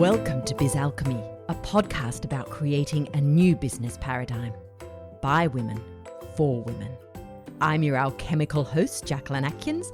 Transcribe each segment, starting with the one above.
Welcome to Biz Alchemy, a podcast about creating a new business paradigm by women, for women. I'm your alchemical host, Jacquelyn,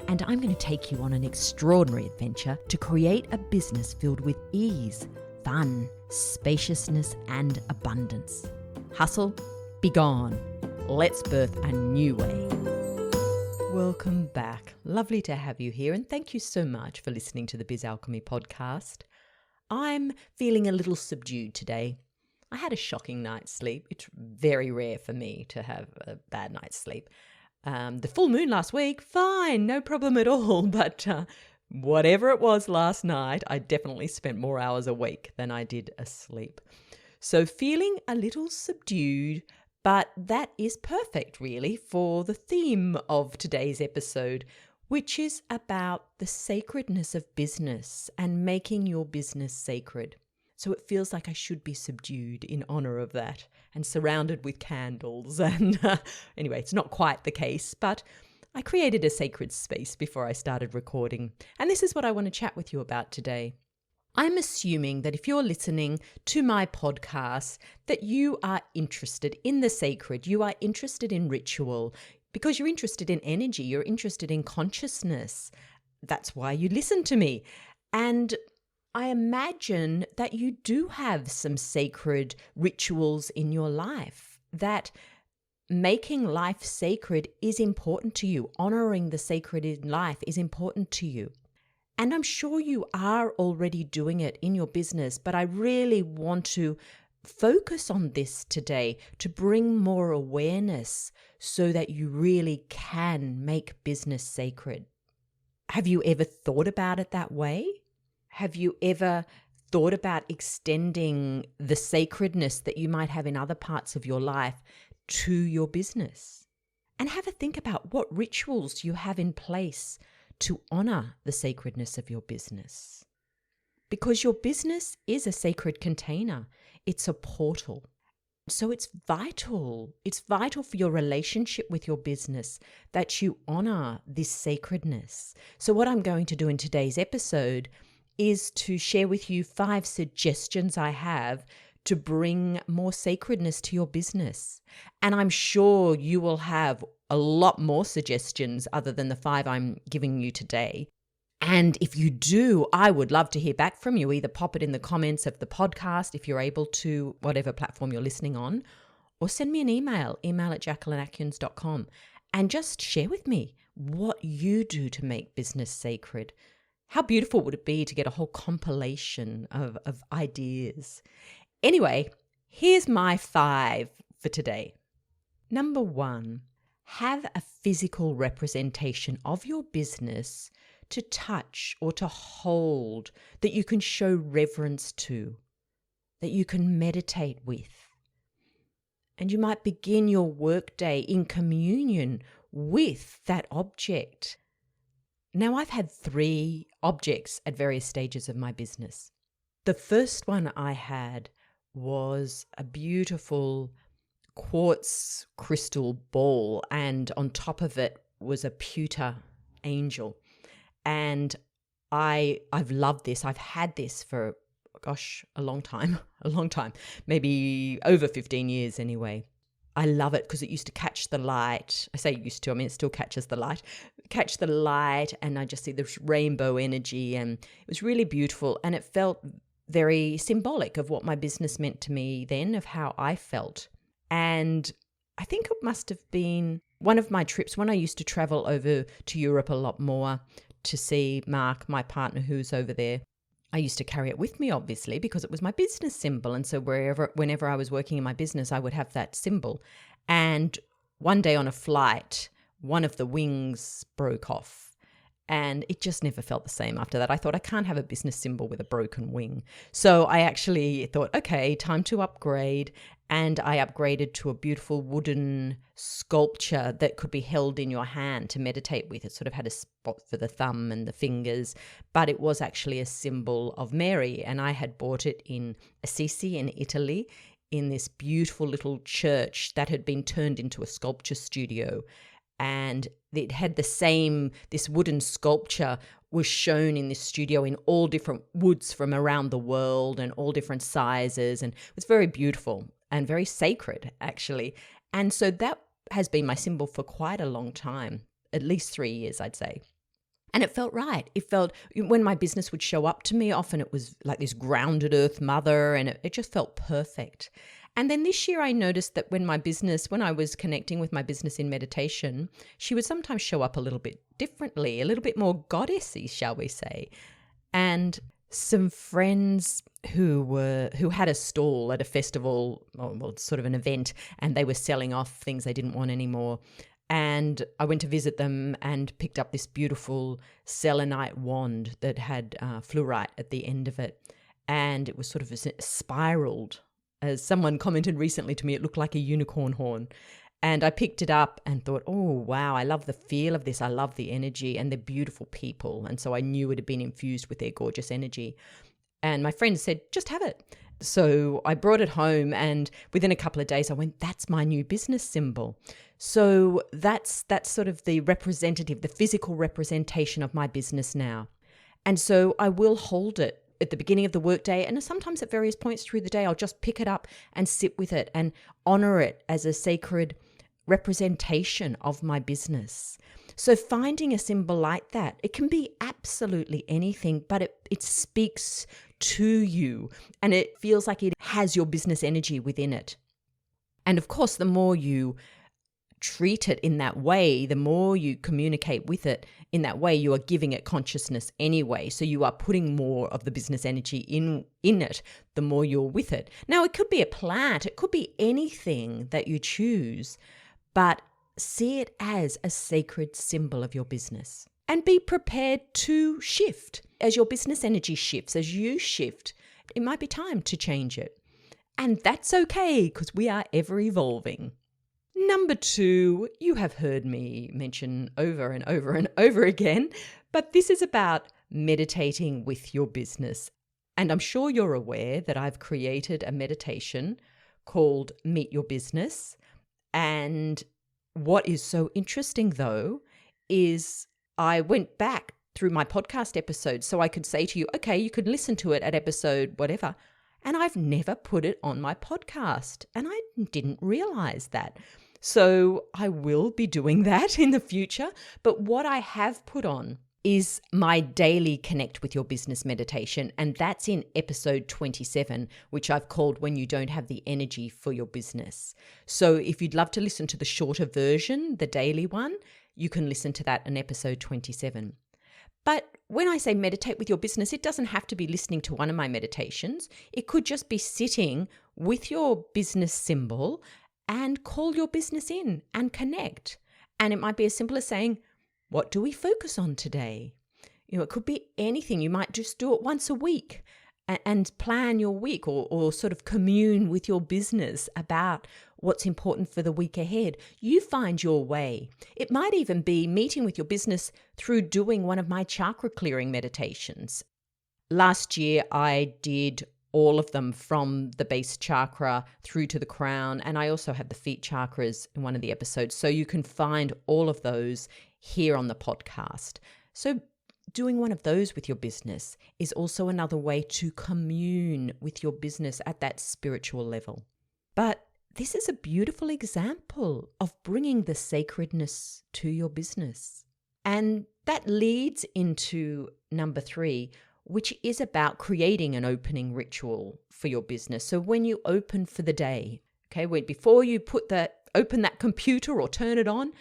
and I'm going to take you on an extraordinary adventure to create a business filled with ease, fun, spaciousness, and abundance. Hustle, be gone. Let's birth a new way. Welcome back. Lovely to have you here, and thank you so much for listening to the Biz Alchemy podcast. I'm feeling a little subdued today. I had a shocking night's sleep. It's very rare for me to have a bad night's sleep. The full moon last week, fine, no problem at all. But whatever it was last night, I definitely spent more hours awake than I did asleep. So feeling a little subdued, but that is perfect really for the theme of today's episode, which is about the sacredness of business and making your business sacred. So it feels like I should be subdued in honor of that and surrounded with candles. And anyway, it's not quite the case, but I created a sacred space before I started recording. And this is what I want to chat with you about today. I'm assuming that if you're listening to my podcast, that you are interested in the sacred, you are interested in ritual, because you're interested in energy, you're interested in consciousness. That's why you listen to me. And I imagine that you do have some sacred rituals in your life, that making life sacred is important to you. Honoring the sacred in life is important to you. And I'm sure you are already doing it in your business, but I really want to focus on this today to bring more awareness so that you really can make business sacred. Have you ever thought about it that way? Have you ever thought about extending the sacredness that you might have in other parts of your life to your business? And have a think about what rituals you have in place to honor the sacredness of your business. Because your business is a sacred container. It's a portal. So it's vital. It's vital for your relationship with your business that you honor this sacredness. So what I'm going to do in today's episode is to share with you 5 suggestions I have to bring more sacredness to your business. And I'm sure you will have a lot more suggestions other than the 5 I'm giving you today. And if you do, I would love to hear back from you. Either pop it in the comments of the podcast if you're able to, whatever platform you're listening on, or send me an email at jacquelynatkins.com, and just share with me what you do to make business sacred. How beautiful would it be to get a whole compilation of ideas? Anyway, here's my 5 for today. Number 1, have a physical representation of your business to touch or to hold, that you can show reverence to, that you can meditate with. And you might begin your workday in communion with that object. Now, I've had 3 objects at various stages of my business. The first one I had was a beautiful quartz crystal ball, and on top of it was a pewter angel. And I've loved this. I've had this for, a long time, maybe over 15 years anyway. I love it because it used to catch the light. I say used to, it still catches the light. And I just see this rainbow energy, and it was really beautiful. And it felt very symbolic of what my business meant to me then, of how I felt. And I think it must have been one of my trips when I used to travel over to Europe a lot more to see Mark, my partner, who's over there. I used to carry it with me, obviously, because it was my business symbol. And so whenever I was working in my business, I would have that symbol. And one day on a flight, one of the wings broke off. And it just never felt the same after that. I thought, I can't have a business symbol with a broken wing. So I actually thought, okay, time to upgrade. And I upgraded to a beautiful wooden sculpture that could be held in your hand to meditate with. It sort of had a spot for the thumb and the fingers, but it was actually a symbol of Mary. And I had bought it in Assisi in Italy, in this beautiful little church that had been turned into a sculpture studio. And it had this wooden sculpture was shown in this studio in all different woods from around the world and all different sizes. And it was very beautiful and very sacred, actually. And so that has been my symbol for quite a long time, at least 3 years, I'd say. And it felt right. It felt, when my business would show up to me, often it was like this grounded earth mother, and it just felt perfect. And then this year I noticed that when I was connecting with my business in meditation, she would sometimes show up a little bit differently, a little bit more goddessy, shall we say. And some friends who had a stall at a festival, or sort of an event, and they were selling off things they didn't want anymore. And I went to visit them and picked up this beautiful selenite wand that had fluorite at the end of it. And it was sort of spiraled. As someone commented recently to me, it looked like a unicorn horn. And I picked it up and thought, oh, wow, I love the feel of this. I love the energy, and they're beautiful people. And so I knew it had been infused with their gorgeous energy. And my friend said, just have it. So I brought it home, and within a couple of days I went, that's my new business symbol. So that's sort of the representative, the physical representation of my business now. And so I will hold it at the beginning of the workday, and sometimes at various points through the day, I'll just pick it up and sit with it and honor it as a sacred representation of my business. So finding a symbol like that, it can be absolutely anything, but it speaks to you, and it feels like it has your business energy within it. And of course, the more you treat it in that way, the more you communicate with it in that way, you are giving it consciousness anyway. So you are putting more of the business energy in it, the more you're with it. Now, it could be a plant, it could be anything that you choose, but see it as a sacred symbol of your business. And be prepared to shift. As your business energy shifts, as you shift, it might be time to change it. And that's okay, because we are ever evolving. Number 2, you have heard me mention over and over and over again, but this is about meditating with your business. And I'm sure you're aware that I've created a meditation called Meet Your Business. And what is so interesting, though, is I went back through my podcast episodes so I could say to you, okay, you could listen to it at episode whatever. And I've never put it on my podcast. And I didn't realize that. So I will be doing that in the future. But what I have put on is my daily Connect with Your Business meditation. And that's in episode 27, which I've called When You Don't Have the Energy for Your Business. So if you'd love to listen to the shorter version, the daily one, you can listen to that in episode 27. But when I say meditate with your business, it doesn't have to be listening to one of my meditations. It could just be sitting with your business symbol and call your business in and connect. And it might be as simple as saying, what do we focus on today? It could be anything. You might just do it once a week and plan your week, or sort of commune with your business about what's important for the week ahead. You find your way. It might even be meeting with your business through doing one of my chakra clearing meditations. Last year, I did all of them from the base chakra through to the crown. And I also have the feet chakras in one of the episodes. So you can find all of those here on the podcast. So doing one of those with your business is also another way to commune with your business at that spiritual level. But this is a beautiful example of bringing the sacredness to your business. And that leads into number 3, which is about creating an opening ritual for your business. So when you open for the day, okay, before you open that computer or turn it on,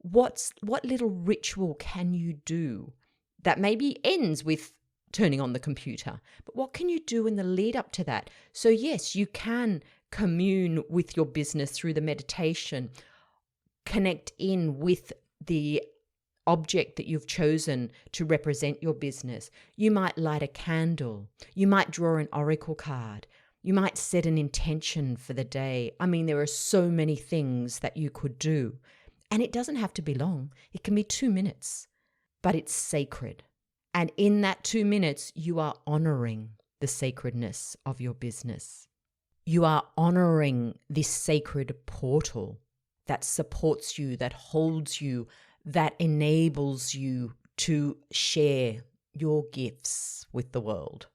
what little ritual can you do that maybe ends with turning on the computer? But what can you do in the lead up to that? So yes, you can commune with your business through the meditation, connect in with the object that you've chosen to represent your business. You might light a candle. You might draw an oracle card. You might set an intention for the day. I mean, there are so many things that you could do. And it doesn't have to be long. It can be 2 minutes, but it's sacred. And in that 2 minutes, you are honoring the sacredness of your business. You are honoring this sacred portal that supports you, that holds you, that enables you to share your gifts with the world.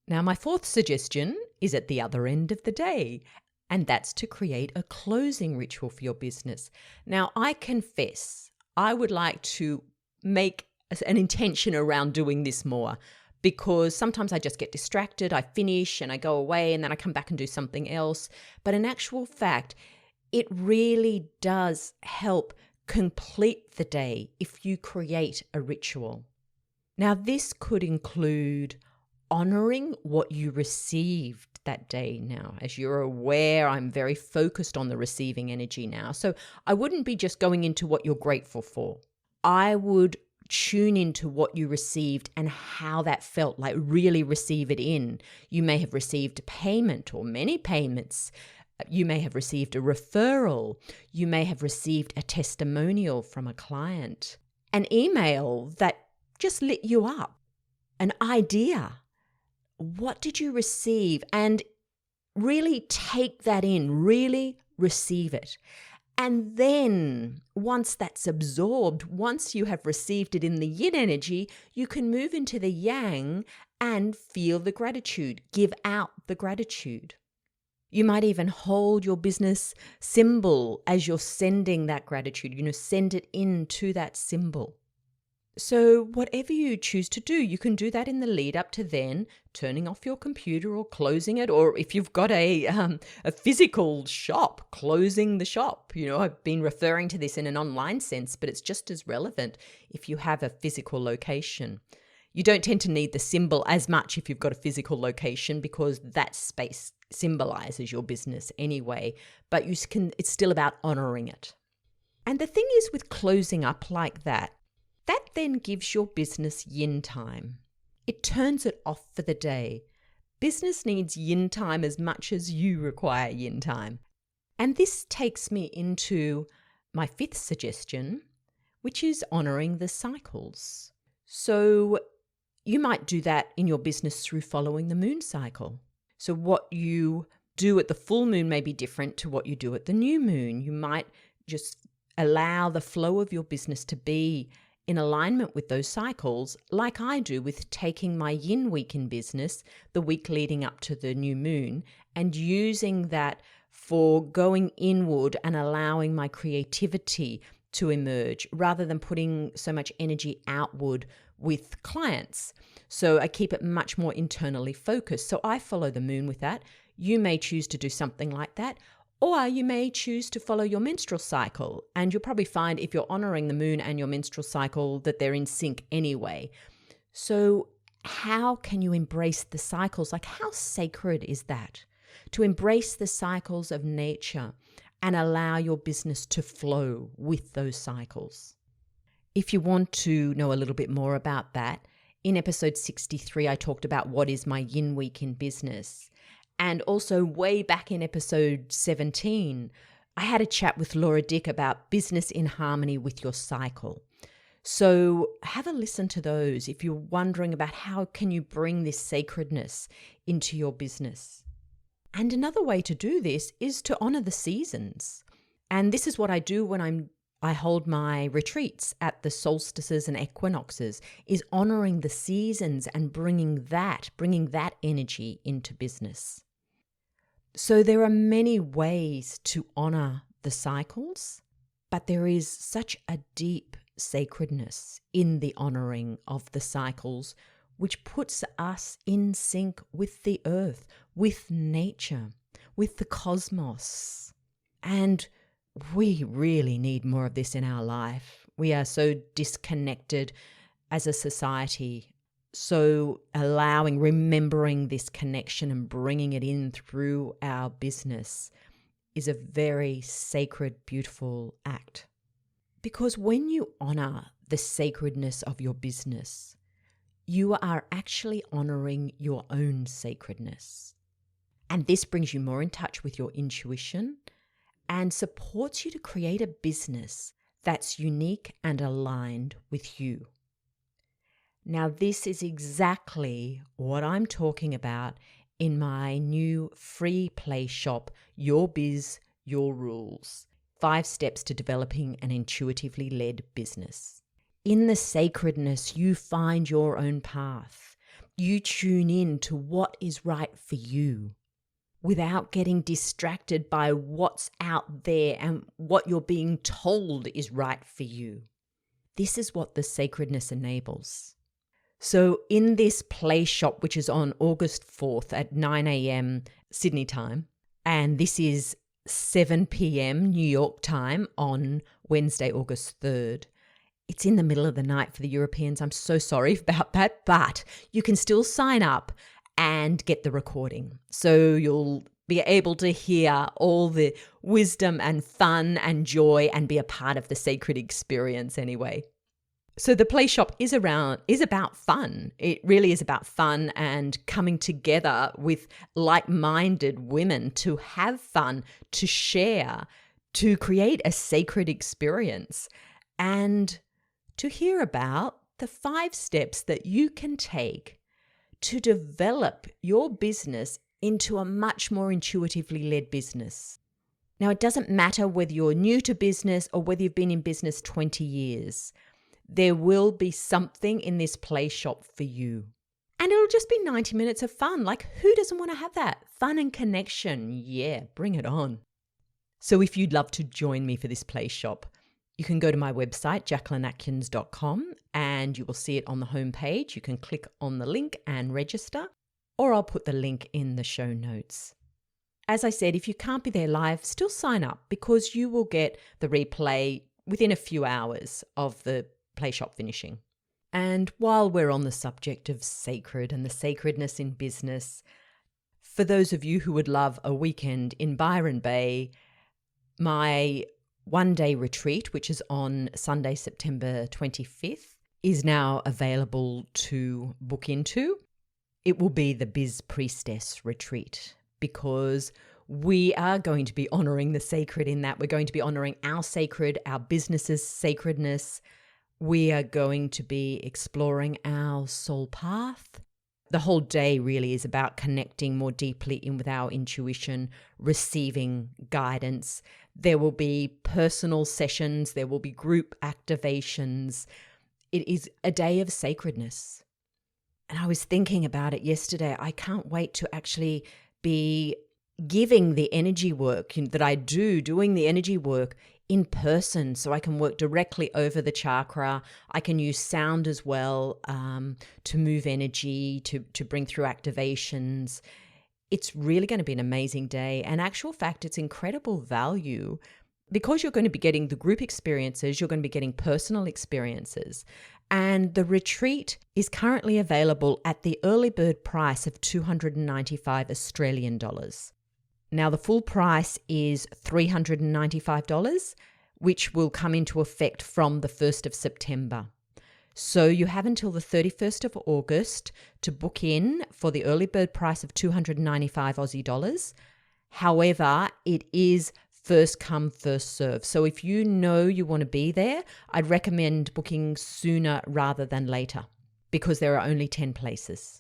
Now, my fourth suggestion is at the other end of the day, and that's to create a closing ritual for your business. Now, I confess, I would like to make an intention around doing this more, because sometimes I just get distracted, I finish and I go away and then I come back and do something else. But in actual fact, it really does help complete the day if you create a ritual. Now, this could include honoring what you received that day. Now, as you're aware, I'm very focused on the receiving energy now. So I wouldn't be just going into what you're grateful for. I would tune into what you received and how that felt, like really receive it in. You may have received a payment or many payments. You may have received a referral. You may have received a testimonial from a client, an email that just lit you up, an idea. What did you receive? And really take that in, really receive it. And then once that's absorbed, once you have received it in the yin energy, you can move into the yang and feel the gratitude, give out the gratitude. You might even hold your business symbol as you're sending that gratitude, send it into that symbol. So whatever you choose to do, you can do that in the lead up to then turning off your computer or closing it, or if you've got a physical shop, closing the shop. I've been referring to this in an online sense, but it's just as relevant if you have a physical location. You don't tend to need the symbol as much if you've got a physical location, because that space symbolizes your business anyway, but it's still about honoring it. And the thing is with closing up like that then gives your business yin time. It turns it off for the day. Business needs yin time as much as you require yin time. And this takes me into my fifth suggestion, which is honoring the cycles. So you might do that in your business through following the moon cycle. So what you do at the full moon may be different to what you do at the new moon. You might just allow the flow of your business to be in alignment with those cycles, like I do with taking my yin week in business, the week leading up to the new moon, and using that for going inward and allowing my creativity to emerge rather than putting so much energy outward with clients. So I keep it much more internally focused. So I follow the moon with that. You may choose to do something like that. Or you may choose to follow your menstrual cycle, and you'll probably find if you're honoring the moon and your menstrual cycle that they're in sync anyway. So how can you embrace the cycles? Like, how sacred is that? To embrace the cycles of nature and allow your business to flow with those cycles. If you want to know a little bit more about that, in episode 63, I talked about what is my yin week in business. And also way back in episode 17, I had a chat with Laura Dick about business in harmony with your cycle. So have a listen to those if you're wondering about how can you bring this sacredness into your business. And another way to do this is to honor the seasons. And this is what I do when I hold my retreats at the solstices and equinoxes, is honoring the seasons and bringing that energy into business. So there are many ways to honor the cycles, but there is such a deep sacredness in the honoring of the cycles, which puts us in sync with the earth, with nature, with the cosmos. And we really need more of this in our life. We are so disconnected as a society. So remembering this connection and bringing it in through our business is a very sacred, beautiful act. Because when you honor the sacredness of your business, you are actually honoring your own sacredness. And this brings you more in touch with your intuition and supports you to create a business that's unique and aligned with you. Now, this is exactly what I'm talking about in my new free play shop, Your Biz, Your Rules, 5 steps to developing an intuitively led business. In the sacredness, you find your own path. You tune in to what is right for you without getting distracted by what's out there and what you're being told is right for you. This is what the sacredness enables. So in this playshop, which is on August 4th at 9 a.m. Sydney time, and this is 7 p.m. New York time on Wednesday, August 3rd, it's in the middle of the night for the Europeans. I'm so sorry about that, but you can still sign up and get the recording. So you'll be able to hear all the wisdom and fun and joy and be a part of the sacred experience anyway. So the play shop is about fun. It really is about fun and coming together with like-minded women to have fun, to share, to create a sacred experience, and to hear about the 5 steps that you can take to develop your business into a much more intuitively led business. Now, it doesn't matter whether you're new to business or whether you've been in business 20 years. There will be something in this play shop for you. And it'll just be 90 minutes of fun. Like, who doesn't want to have that? Fun and connection. Yeah, bring it on. So if you'd love to join me for this play shop, you can go to my website, jacquelynatkins.com, and you will see it on the homepage. You can click on the link and register, or I'll put the link in the show notes. As I said, if you can't be there live, still sign up because you will get the replay within a few hours of the play shop finishing. And while we're on the subject of sacred and the sacredness in business, for those of you who would love a weekend in Byron Bay, my one-day retreat, which is on Sunday, September 25th, is now available to book into. It will be the Biz Priestess retreat because we are going to be honoring the sacred in that. We're going to be honoring our sacred, our business's sacredness. We are going to be exploring our soul path. The whole day really is about connecting more deeply in with our intuition, receiving guidance. There will be personal sessions. There will be group activations. It is a day of sacredness. And I was thinking about it yesterday. I can't wait to actually be giving the energy work that I do, doing the energy work in person, so I can work directly over the chakra. I can use sound as well to move energy, to bring through activations. It's really going to be an amazing day. And actual fact, it's incredible value because you're going to be getting the group experiences, you're going to be getting personal experiences. And the retreat is currently available at the early bird price of $295 Australian dollars. Now, the full price is $395, which will come into effect from the 1st of September. So you have until the 31st of August to book in for the early bird price of $295 Aussie dollars. However, it is first come, first serve. So if you know you want to be there, I'd recommend booking sooner rather than later because there are only 10 places.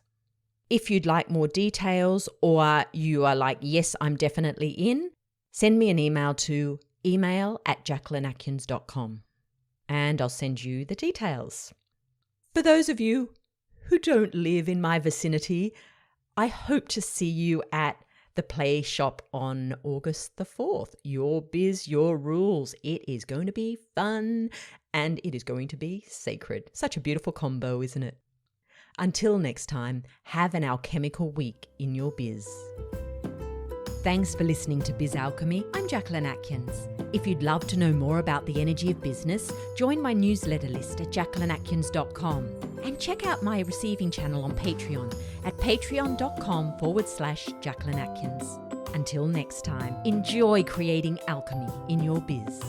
If you'd like more details or you are like, yes, I'm definitely in, send me an email to email@jacquelynatkins.com and I'll send you the details. For those of you who don't live in my vicinity, I hope to see you at the play shop on August the 4th. Your biz, your rules. It is going to be fun and it is going to be sacred. Such a beautiful combo, isn't it? Until next time, have an alchemical week in your biz. Thanks for listening to Biz Alchemy. I'm Jacquelyn Atkins. If you'd love to know more about the energy of business, join my newsletter list at jacquelynatkins.com and check out my receiving channel on Patreon at patreon.com/Jacquelyn Atkins. Until next time, enjoy creating alchemy in your biz.